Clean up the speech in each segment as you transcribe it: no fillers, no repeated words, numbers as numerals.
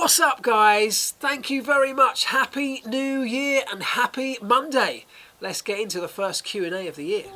What's up, guys? Thank you very much. Happy New Year and happy Monday. Let's get into the first Q&A of the year.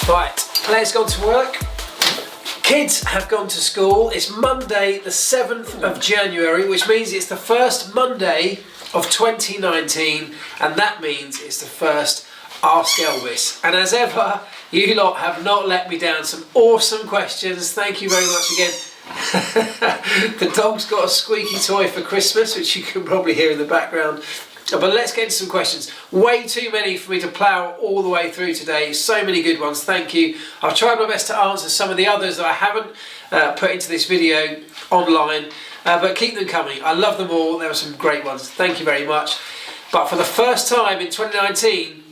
Right, let's go to work. Kids have gone to school. It's Monday the 7th of January, which means it's the first Monday of 2019, and that means it's the first Ask Elvis. And as ever, you lot have not let me down. Some awesome questions. Thank you very much again. The dog's got a squeaky toy for Christmas, which you can probably hear in the background. But let's get into some questions. Way too many for me to plough all the way through today. So many good ones, thank you. I've tried my best to answer some of the others that I haven't put into this video online, but keep them coming. I love them all. There were some great ones. Thank you very much. But for the first time in 2019,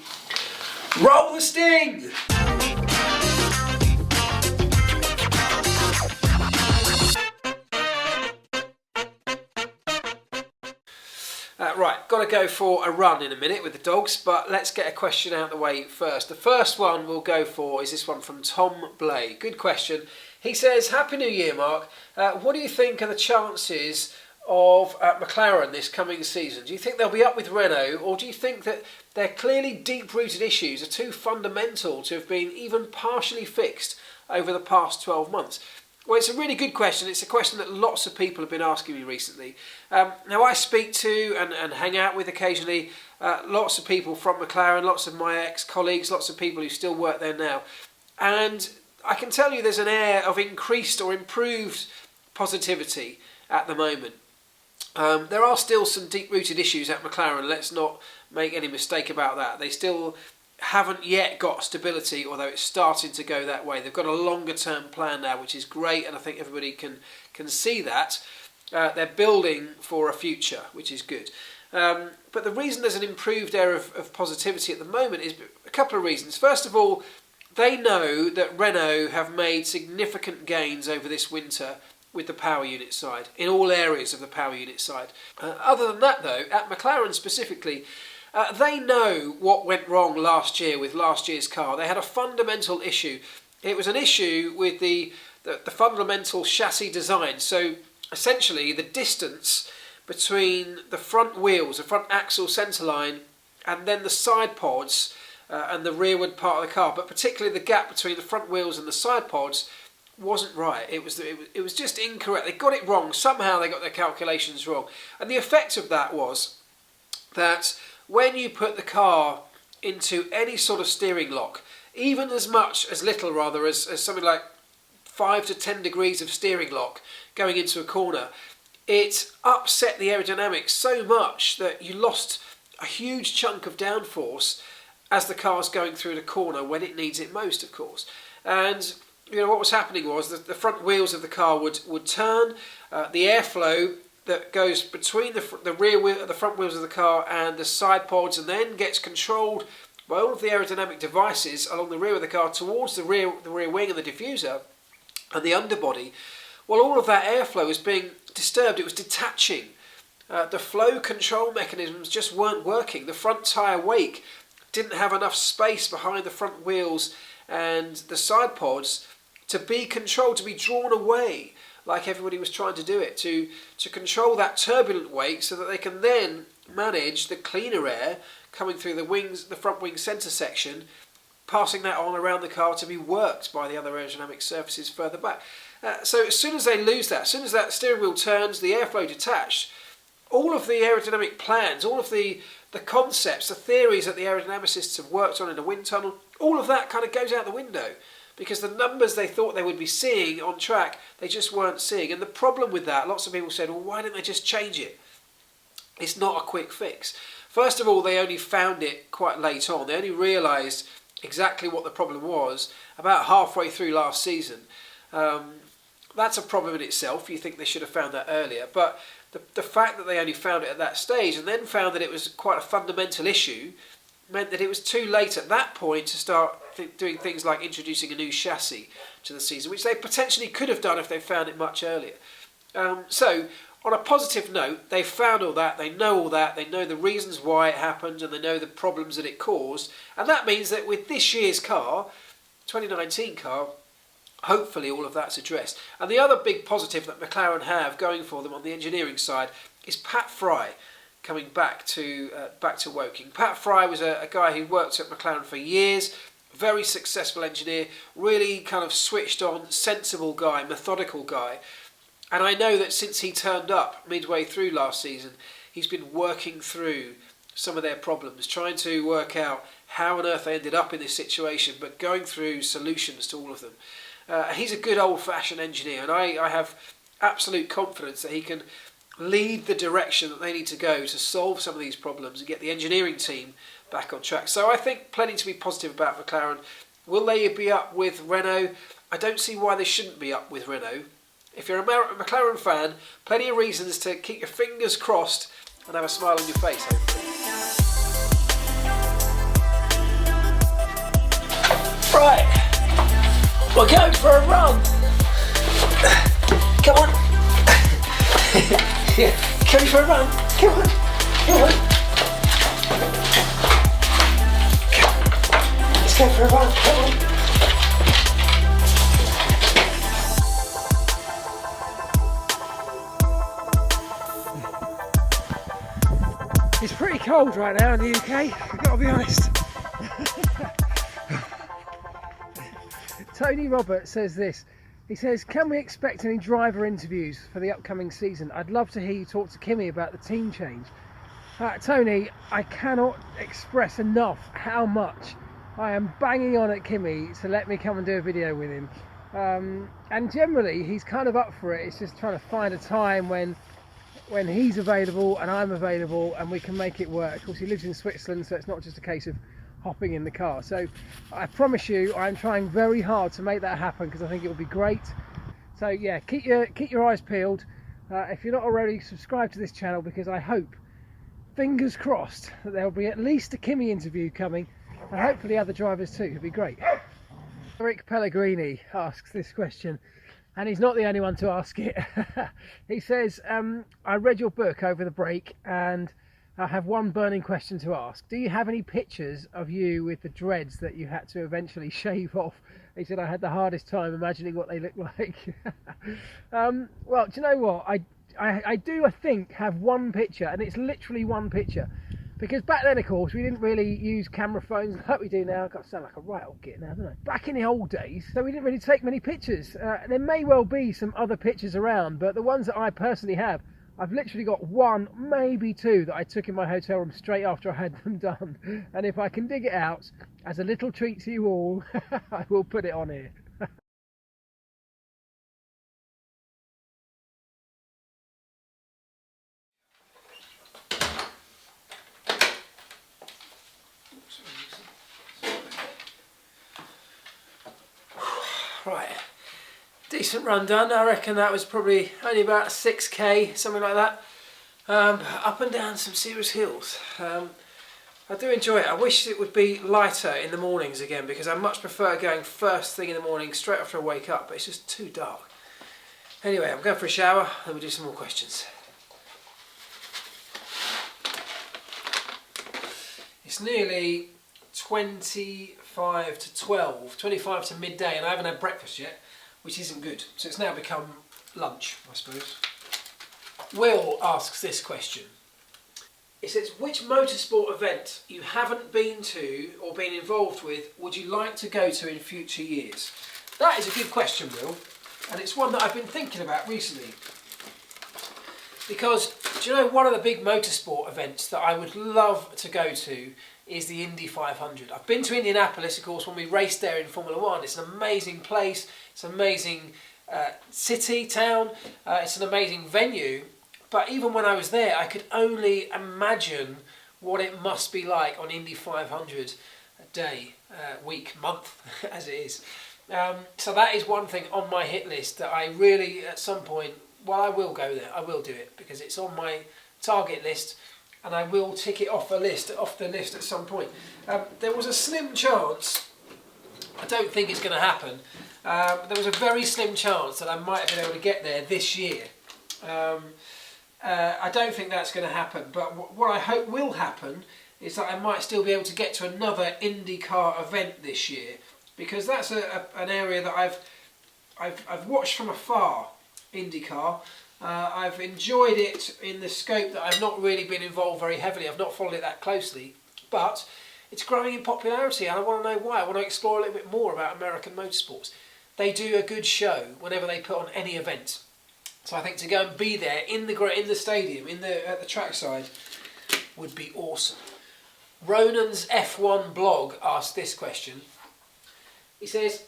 roll the sting! Right, got to go for a run in a minute with the dogs, but let's get a question out of the way first. The first one we'll go for is this one from Tom Blay. Good question. He says, Happy New Year, Mark. What do you think are the chances of McLaren this coming season? Do you think they'll be up with Renault, or do you think that their clearly deep-rooted issues are too fundamental to have been even partially fixed over the past 12 months? Well, it's a really good question. It's a question that lots of people have been asking me recently. Now, I speak to and hang out with occasionally lots of people from McLaren, lots of my ex-colleagues, lots of people who still work there now. And I can tell you there's an air of increased or improved positivity at the moment. There are still some deep-rooted issues at McLaren. Let's not make any mistake about that. They still haven't yet got stability, although it's starting to go that way. They've got a longer term plan now, which is great, and I think everybody can see that. They're building for a future, which is good. But the reason there's an improved air of positivity at the moment is a couple of reasons. First of all, they know that Renault have made significant gains over this winter with the power unit side, in all areas of the power unit side. Other than that, though, at McLaren specifically, they know what went wrong last year with last year's car. They had a fundamental issue. It was an issue with the fundamental chassis design. So essentially the distance between the front wheels, the front axle centerline, and then the side pods and the rearward part of the car, but particularly the gap between the front wheels and the side pods, wasn't right. It was just incorrect. They got it wrong. Somehow they got their calculations wrong. And the effect of that was that when you put the car into any sort of steering lock, even as little as something like 5 to 10 degrees of steering lock going into a corner, it upset the aerodynamics so much that you lost a huge chunk of downforce as the car's going through the corner when it needs it most, of course. And what was happening was that the front wheels of the car would turn, the airflow that goes between the front wheels of the car and the side pods, and then gets controlled by all of the aerodynamic devices along the rear of the car towards the rear wing and the diffuser and the underbody. Well, all of that airflow was being disturbed. It was detaching. The flow control mechanisms just weren't working. The front tyre wake didn't have enough space behind the front wheels and the side pods to be controlled, to be drawn away, like everybody was trying to do it, to control that turbulent wake so that they can then manage the cleaner air coming through the wings, the front wing centre section, passing that on around the car to be worked by the other aerodynamic surfaces further back. So as soon as they lose that, as soon as that steering wheel turns, the airflow detached, all of the aerodynamic plans, all of the concepts, the theories that the aerodynamicists have worked on in the wind tunnel, all of that kind of goes out the window. Because the numbers they thought they would be seeing on track, they just weren't seeing. And the problem with that, lots of people said, well, why didn't they just change it? It's not a quick fix. First of all, they only found it quite late on. They only realised exactly what the problem was about halfway through last season. That's a problem in itself. You think they should have found that earlier. But the fact that they only found it at that stage and then found that it was quite a fundamental issue meant that it was too late at that point to start doing things like introducing a new chassis to the season, which they potentially could have done if they found it much earlier. So, on a positive note, they've found all that, they know the reasons why it happened, and they know the problems that it caused, and that means that with this year's car, 2019 car, hopefully all of that's addressed. And the other big positive that McLaren have going for them on the engineering side is Pat Fry coming back to Woking. Pat Fry was a guy who worked at McLaren for years, very successful engineer, really kind of switched on, sensible guy, methodical guy. And I know that since he turned up midway through last season, he's been working through some of their problems, trying to work out how on earth they ended up in this situation, but going through solutions to all of them. He's a good old-fashioned engineer, and I have absolute confidence that he can lead the direction that they need to go to solve some of these problems and get the engineering team back on track. So I think plenty to be positive about McLaren. Will they be up with Renault? I don't see why they shouldn't be up with Renault. If you're a McLaren fan, plenty of reasons to keep your fingers crossed and have a smile on your face, hopefully. Right, we're going for a run. Come on. Yeah, going for a run. Come on. Let's go for a run. Come on. It's pretty cold right now in the UK, I've got to be honest. Tony Roberts says this. He says, can we expect any driver interviews for the upcoming season? I'd love to hear you talk to Kimi about the team change. Tony, I cannot express enough how much I am banging on at Kimi to let me come and do a video with him. And generally, he's kind of up for it. It's just trying to find a time when he's available and I'm available and we can make it work. Of course, he lives in Switzerland, so it's not just a case of hopping in the car. So I promise you, I'm trying very hard to make that happen because I think it would be great. So yeah, keep your eyes peeled. If you're not already, subscribe to this channel because I hope, fingers crossed, that there'll be at least a Kimi interview coming and hopefully other drivers too. It'd be great. Eric Pellegrini asks this question. And he's not the only one to ask it. He says, I read your book over the break and I have one burning question to ask. Do you have any pictures of you with the dreads that you had to eventually shave off? He said, I had the hardest time imagining what they look like. Well, do you know what? I do, I think, have one picture, and it's literally one picture. Because back then, of course, we didn't really use camera phones like we do now. I've got to sound like a right old git now, don't I? Back in the old days, so we didn't really take many pictures. There may well be some other pictures around, but the ones that I personally have, I've literally got one, maybe two, that I took in my hotel room straight after I had them done. And if I can dig it out, as a little treat to you all, I will put it on here. Right, decent run done. I reckon that was probably only about 6k, something like that. Up and down some serious hills. I do enjoy it. I wish it would be lighter in the mornings again because I much prefer going first thing in the morning straight after I wake up, but it's just too dark. Anyway, I'm going for a shower and we'll do some more questions. It's nearly 25 to 12, 25 to midday, and I haven't had breakfast yet, which isn't good. So it's now become lunch, I suppose. Will asks this question. It says, which motorsport event you haven't been to or been involved with would you like to go to in future years? That is a good question, Will, and it's one that I've been thinking about recently. Because, do you know, one of the big motorsport events that I would love to go to is the Indy 500. I've been to Indianapolis, of course, when we raced there in Formula One. It's an amazing place, it's an amazing city, town, it's an amazing venue. But even when I was there, I could only imagine what it must be like on Indy 500 day, week, month, as it is. So that is one thing on my hit list that I really, at some point, well, I will go there. I will do it because it's on my target list, and I will tick it off the list at some point. There was a slim chance. I don't think it's going to happen. There was a very slim chance that I might have been able to get there this year. I don't think that's going to happen, but what I hope will happen is that I might still be able to get to another IndyCar event this year, because that's an area that I've watched from afar, IndyCar. I've enjoyed it in the scope that I've not really been involved very heavily. I've not followed it that closely, but it's growing in popularity, and I want to know why. I want to explore a little bit more about American motorsports. They do a good show whenever they put on any event. So I think to go and be there in the stadium, at the trackside, would be awesome. Ronan's F1 blog asked this question. He says,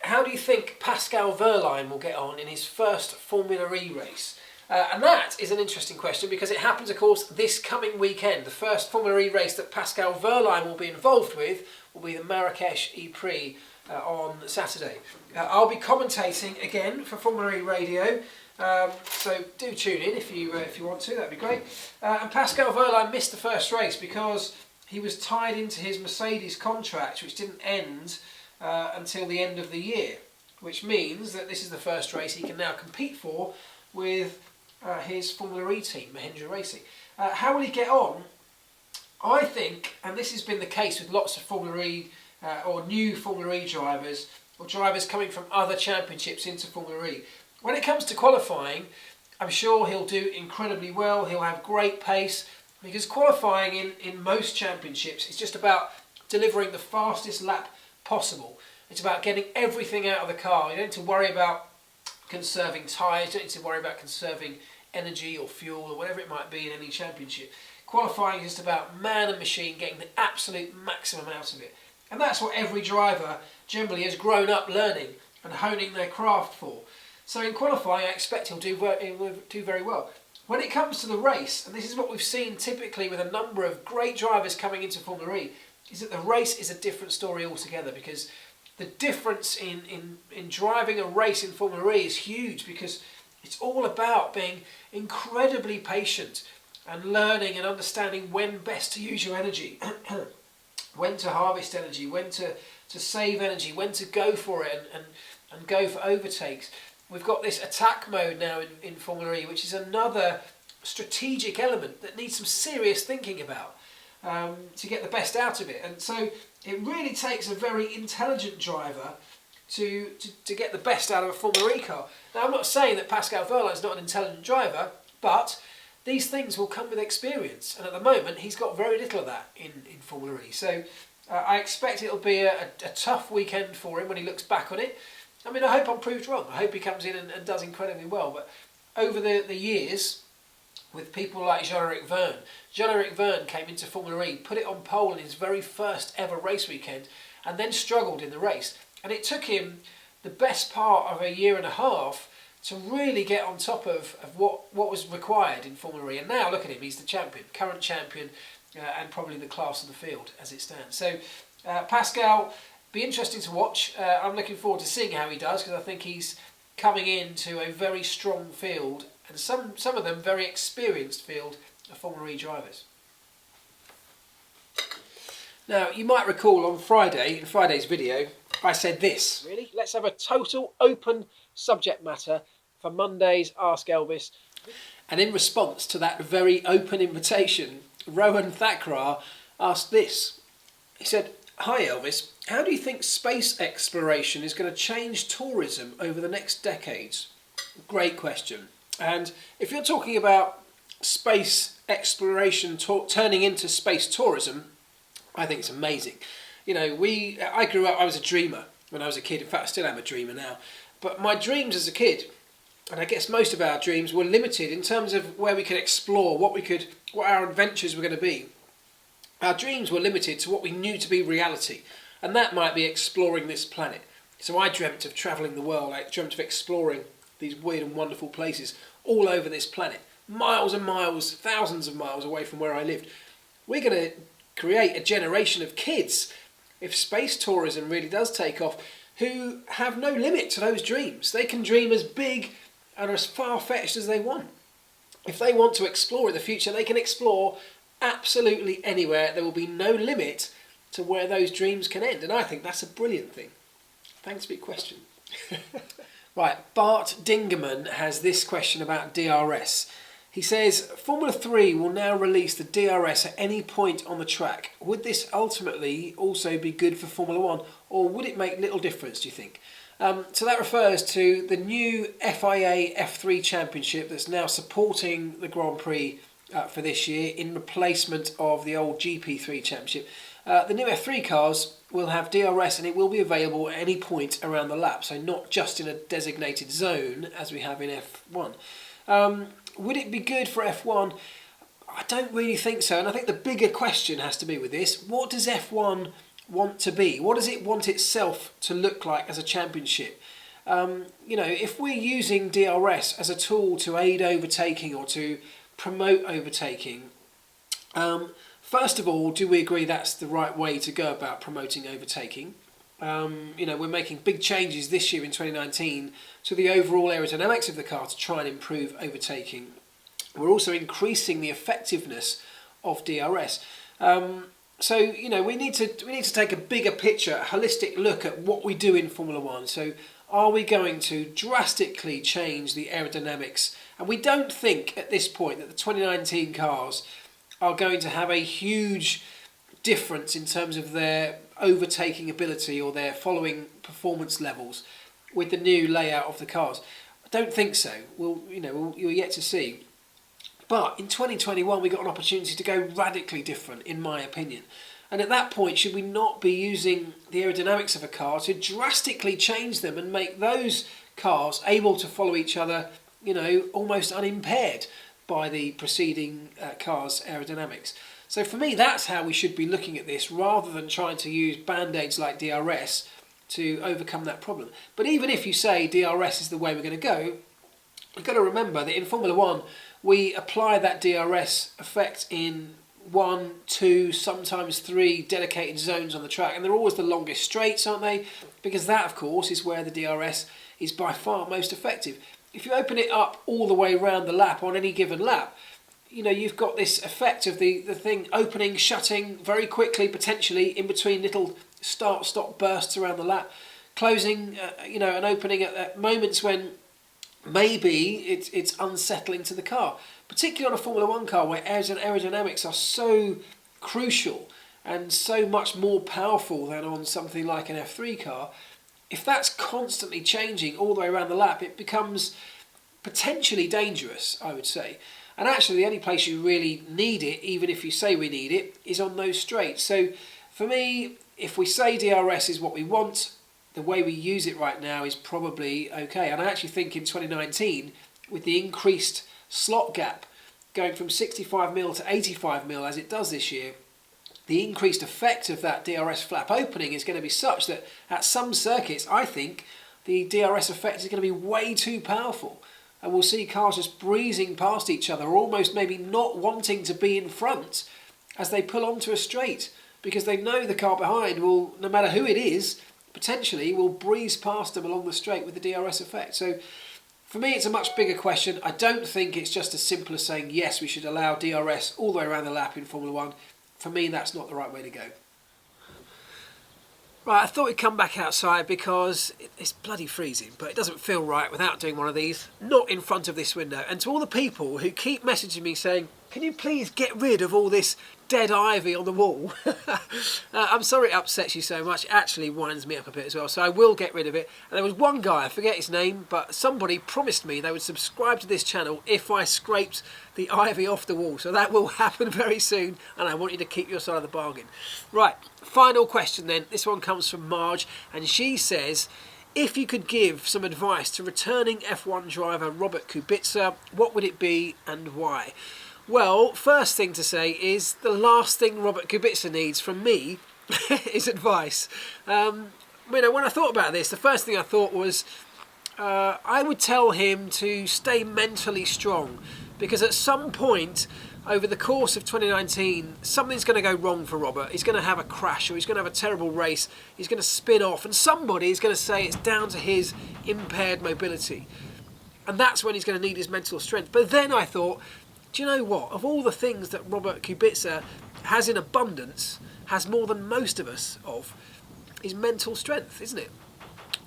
how do you think Pascal Wehrlein will get on in his first Formula E race? And that is an interesting question because it happens, of course, this coming weekend. The first Formula E race that Pascal Wehrlein will be involved with will be the Marrakesh E-Prix on Saturday. I'll be commentating again for Formula E Radio, so do tune in if you want to. That'd be great. And Pascal Wehrlein missed the first race because he was tied into his Mercedes contract, which didn't end until the end of the year, which means that this is the first race he can now compete for with his Formula E team, Mahindra Racing. How will he get on? I think, and this has been the case with lots of Formula E or new Formula E drivers, or drivers coming from other championships into Formula E, when it comes to qualifying, I'm sure he'll do incredibly well. He'll have great pace, because qualifying in most championships is just about delivering the fastest lap possible. It's about getting everything out of the car. You don't need to worry about conserving tyres, you don't need to worry about conserving energy or fuel or whatever it might be in any championship. Qualifying is just about man and machine getting the absolute maximum out of it. And that's what every driver generally has grown up learning and honing their craft for. So in qualifying, I expect he'll do very well. When it comes to the race, and this is what we've seen typically with a number of great drivers coming into Formula E, is that the race is a different story altogether, because the difference in driving a race in Formula E is huge, because it's all about being incredibly patient and learning and understanding when best to use your energy, when to harvest energy, when to save energy, when to go for it and go for overtakes. We've got this attack mode now in Formula E, which is another strategic element that needs some serious thinking about to get the best out of it. And so it really takes a very intelligent driver to get the best out of a Formula E car. Now, I'm not saying that Pascal Wehrlein is not an intelligent driver, but these things will come with experience. And at the moment, he's got very little of that in Formula E. So I expect it'll be a tough weekend for him when he looks back on it. I mean, I hope I'm proved wrong. I hope he comes in and does incredibly well. But over the years, with people like Jean-Eric Vergne came into Formula E, put it on pole in his very first ever race weekend, and then struggled in the race. And it took him the best part of a year and a half to really get on top of what was required in Formula E. And now, look at him, he's the champion, current champion, and probably the class of the field as it stands. So, Pascal, be interesting to watch. I'm looking forward to seeing how he does, because I think he's coming into a very strong field, and some of them very experienced field of Formula E drivers. Now, you might recall on Friday, in Friday's video, I said this. Really? Let's have a total open subject matter for Monday's Ask Elvis. And in response to that very open invitation, Rohan Thakrar asked this. He said, "Hi Elvis, how do you think space exploration is going to change tourism over the next decades?" Great question. And if you're talking about space exploration turning into space tourism, I think it's amazing. You know, I grew up, I was a dreamer when I was a kid. In fact, I still am a dreamer now. But my dreams as a kid, and I guess most of our dreams, were limited in terms of where we could explore, what our adventures were going to be. Our dreams were limited to what we knew to be reality, and that might be exploring this planet. So I dreamt of travelling the world. I dreamt of exploring these weird and wonderful places all over this planet, miles and miles, thousands of miles away from where I lived. we're going to create a generation of kids, if space tourism really does take off, who have no limit to those dreams. They can dream as big and as far-fetched as they want. If they want to explore in the future, they can explore absolutely anywhere. There will be no limit to where those dreams can end. And I think that's a brilliant thing. Thanks for your question. Right, Bart Dingerman has this question about DRS. He says, Formula 3 will now release the DRS at any point on the track. Would this ultimately also be good for Formula 1, or would it make little difference, do you think? So that refers to the new FIA F3 Championship that's now supporting the Grand Prix for this year in replacement of the old GP3 Championship. The new F3 cars will have DRS and it will be available at any point around the lap, so not just in a designated zone as we have in F1. Would it be good for F1? I don't really think so, and I think the bigger question has to be with this, what does F1 want to be? What does it want itself to look like as a championship? If we're using DRS as a tool to aid overtaking or to promote overtaking, first of all, do we agree that's the right way to go about promoting overtaking? We're making big changes this year in 2019 to the overall aerodynamics of the car to try and improve overtaking. We're also increasing the effectiveness of DRS. We need to take a bigger picture, a holistic look at what we do in Formula 1. So are we going to drastically change the aerodynamics? And we don't think at this point that the 2019 cars are going to have a huge difference in terms of their overtaking ability or their following performance levels with the new layout of the cars. I don't think so. You're yet to see. But in 2021 we got an opportunity to go radically different, in my opinion. And at that point, should we not be using the aerodynamics of a car to drastically change them and make those cars able to follow each other, almost unimpaired by the preceding car's aerodynamics? So for me, that's how we should be looking at this, rather than trying to use band-aids like DRS to overcome that problem. But even if you say DRS is the way we're going to go, you've got to remember that in Formula 1, we apply that DRS effect in 1, 2, sometimes 3 dedicated zones on the track, and they're always the longest straights, aren't they? Because that, of course, is where the DRS is by far most effective. If you open it up all the way around the lap on any given lap, you've got this effect of the thing opening, shutting very quickly, potentially in between little start-stop bursts around the lap, closing, and opening at moments when maybe it's unsettling to the car. Particularly on a Formula 1 car where aerodynamics are so crucial and so much more powerful than on something like an F3 car. If that's constantly changing all the way around the lap, it becomes potentially dangerous, I would say. And actually the only place you really need it, even if you say we need it, is on those straights. So for me, if we say DRS is what we want, the way we use it right now is probably okay. And I actually think in 2019, with the increased slot gap going from 65mm to 85mm as it does this year, the increased effect of that DRS flap opening is going to be such that at some circuits, I think, the DRS effect is going to be way too powerful. And we'll see cars just breezing past each other, or almost maybe not wanting to be in front as they pull onto a straight, because they know the car behind will, no matter who it is, potentially will breeze past them along the straight with the DRS effect. So for me, it's a much bigger question. I don't think it's just as simple as saying, yes, we should allow DRS all the way around the lap in Formula 1. For me, that's not the right way to go. Right, I thought we'd come back outside because it's bloody freezing, but it doesn't feel right without doing one of these, not in front of this window. And to all the people who keep messaging me saying, can you please get rid of all this dead ivy on the wall? I'm sorry it upsets you so much. It actually winds me up a bit as well, so I will get rid of it. And there was one guy, I forget his name, but somebody promised me they would subscribe to this channel if I scraped the ivy off the wall. So that will happen very soon, and I want you to keep your side of the bargain. Right, final question then. This one comes from Marc, and she says, if you could give some advice to returning F1 driver Robert Kubica, what would it be and why? Well, first thing to say is the last thing Robert Kubica needs from me is advice. When I thought about this, the first thing I thought was I would tell him to stay mentally strong, because at some point over the course of 2019, something's going to go wrong for Robert. He's going to have a crash, or he's going to have a terrible race. He's going to spin off, and somebody is going to say it's down to his impaired mobility. And that's when he's going to need his mental strength. But then I thought, do you know what? Of all the things that Robert Kubica has in abundance, has more than most of us of, is mental strength, isn't it?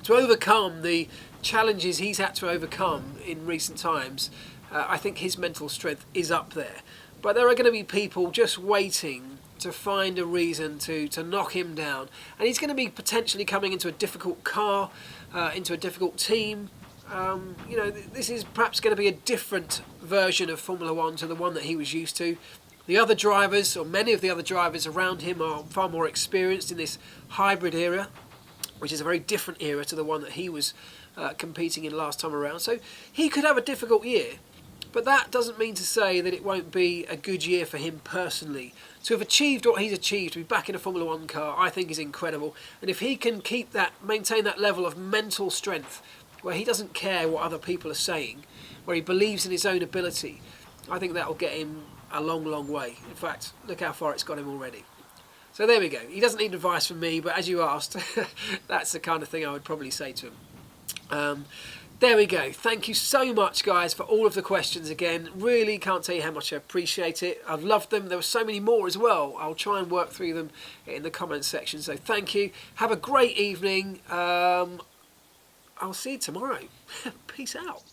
To overcome the challenges he's had to overcome in recent times, I think his mental strength is up there. But there are going to be people just waiting to find a reason to knock him down. And he's going to be potentially coming into a difficult car, into a difficult team. This is perhaps going to be a different version of Formula One to the one that he was used to. The other drivers, or many of the other drivers around him, are far more experienced in this hybrid era, which is a very different era to the one that he was competing in last time around. So he could have a difficult year. But that doesn't mean to say that it won't be a good year for him personally. To have achieved what he's achieved, to be back in a Formula One car, I think is incredible. And if he can maintain that level of mental strength, where he doesn't care what other people are saying, where he believes in his own ability, I think that will get him a long, long way. In fact, look how far it's got him already. So there we go. He doesn't need advice from me, but as you asked, that's the kind of thing I would probably say to him. There we go. Thank you so much, guys, for all of the questions again. Really can't tell you how much I appreciate it. I've loved them. There were so many more as well. I'll try and work through them in the comments section. So thank you. Have a great evening. I'll see you tomorrow. Peace out.